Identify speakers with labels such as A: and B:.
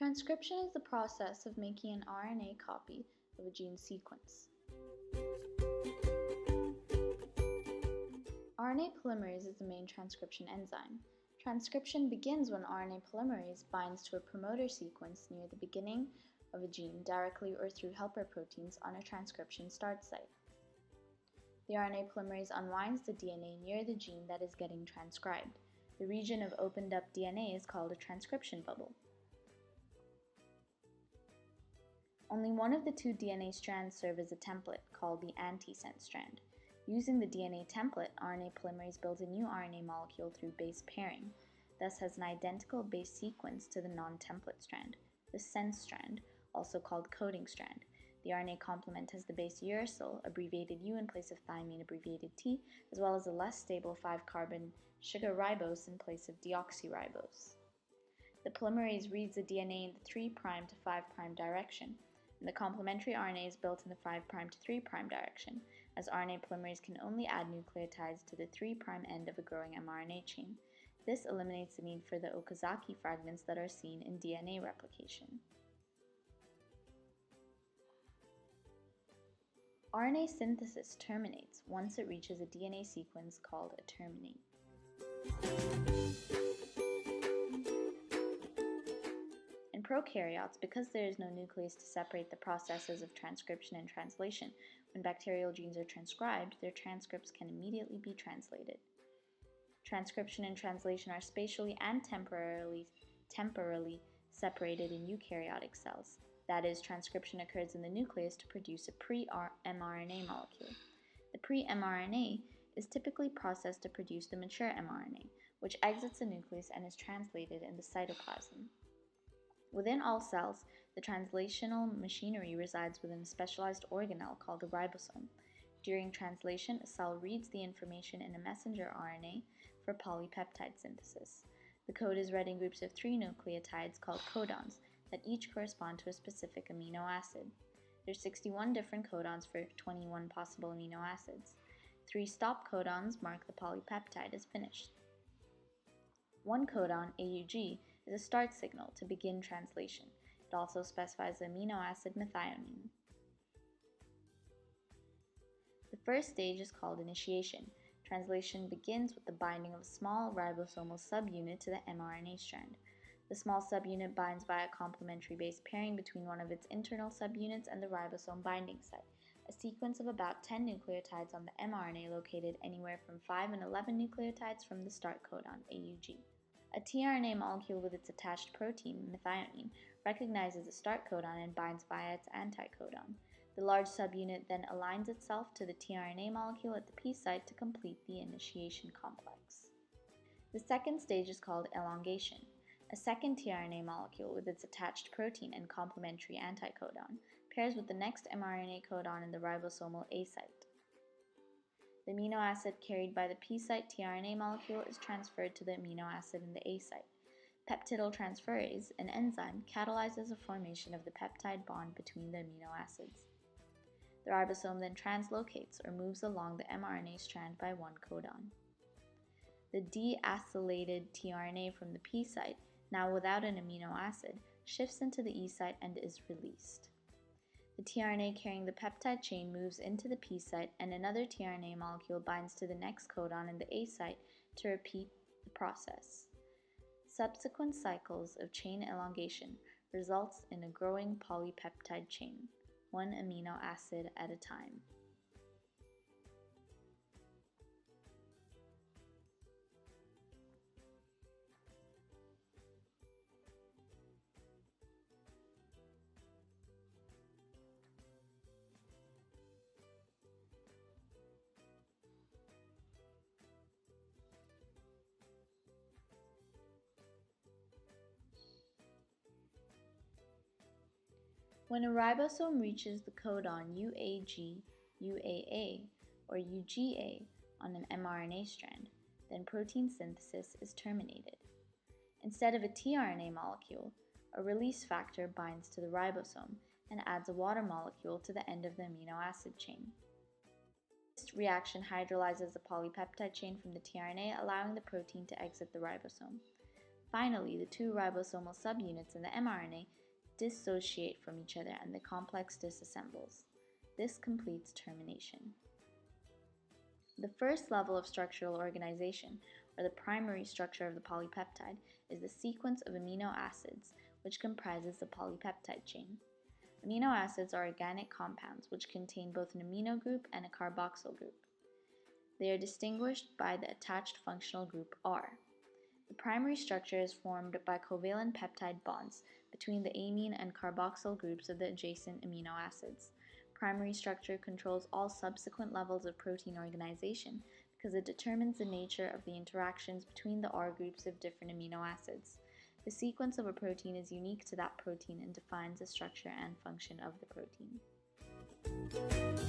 A: Transcription is the process of making an RNA copy of a gene sequence. RNA polymerase is the main transcription enzyme. Transcription begins when RNA polymerase binds to a promoter sequence near the beginning of a gene directly or through helper proteins on a transcription start site. The RNA polymerase unwinds the DNA near the gene that is getting transcribed. The region of opened up DNA is called a transcription bubble. Only one of the two DNA strands serve as a template, called the antisense strand. Using the DNA template, RNA polymerase builds a new RNA molecule through base pairing, thus has an identical base sequence to the non-template strand, the sense strand, also called coding strand. The RNA complement has the base uracil, abbreviated U in place of thymine, abbreviated T, as well as a less stable 5-carbon sugar ribose in place of deoxyribose. The polymerase reads the DNA in the 3' to 5' direction, and the complementary RNA is built in the 5' to 3' direction, as RNA polymerase can only add nucleotides to the 3' end of a growing mRNA chain. This eliminates the need for the Okazaki fragments that are seen in DNA replication. RNA synthesis terminates once it reaches a DNA sequence called a terminate. In prokaryotes, because there is no nucleus to separate the processes of transcription and translation, when bacterial genes are transcribed, their transcripts can immediately be translated. Transcription and translation are spatially and temporarily separated in eukaryotic cells. That is, transcription occurs in the nucleus to produce a pre-mRNA molecule. The pre-mRNA is typically processed to produce the mature mRNA, which exits the nucleus and is translated in the cytoplasm. Within all cells, the translational machinery resides within a specialized organelle called a ribosome. During translation, a cell reads the information in a messenger RNA for polypeptide synthesis. The code is read in groups of 3 nucleotides called codons that each correspond to a specific amino acid. There are 61 different codons for 21 possible amino acids. 3 stop codons mark the polypeptide as finished. One codon, AUG, is a start signal to begin translation. It also specifies the amino acid methionine. The first stage is called initiation. Translation begins with the binding of a small ribosomal subunit to the mRNA strand. The small subunit binds via complementary base pairing between one of its internal subunits and the ribosome binding site, a sequence of about 10 nucleotides on the mRNA located anywhere from 5 and 11 nucleotides from the start codon, AUG. A tRNA molecule with its attached protein, methionine, recognizes the start codon and binds via its anticodon. The large subunit then aligns itself to the tRNA molecule at the P site to complete the initiation complex. The second stage is called elongation. A second tRNA molecule with its attached protein and complementary anticodon pairs with the next mRNA codon in the ribosomal A site. The amino acid carried by the P site tRNA molecule is transferred to the amino acid in the A site. Peptidyltransferase, an enzyme, catalyzes the formation of the peptide bond between the amino acids. The ribosome then translocates or moves along the mRNA strand by one codon. The deacylated tRNA from the P site, now without an amino acid, shifts into the E site and is released. The tRNA carrying the peptide chain moves into the P site and another tRNA molecule binds to the next codon in the A site to repeat the process. Subsequent cycles of chain elongation results in a growing polypeptide chain, one amino acid at a time. When a ribosome reaches the codon UAG, UAA, or UGA on an mRNA strand, then protein synthesis is terminated. Instead of a tRNA molecule, a release factor binds to the ribosome and adds a water molecule to the end of the amino acid chain. This reaction hydrolyzes the polypeptide chain from the tRNA, allowing the protein to exit the ribosome. Finally, the two ribosomal subunits in the mRNA dissociate from each other and the complex disassembles. This completes termination. The first level of structural organization, or the primary structure of the polypeptide, is the sequence of amino acids, which comprises the polypeptide chain. Amino acids are organic compounds which contain both an amino group and a carboxyl group. They are distinguished by the attached functional group R. The primary structure is formed by covalent peptide bonds between the amine and carboxyl groups of the adjacent amino acids. Primary structure controls all subsequent levels of protein organization because it determines the nature of the interactions between the R groups of different amino acids. The sequence of a protein is unique to that protein and defines the structure and function of the protein.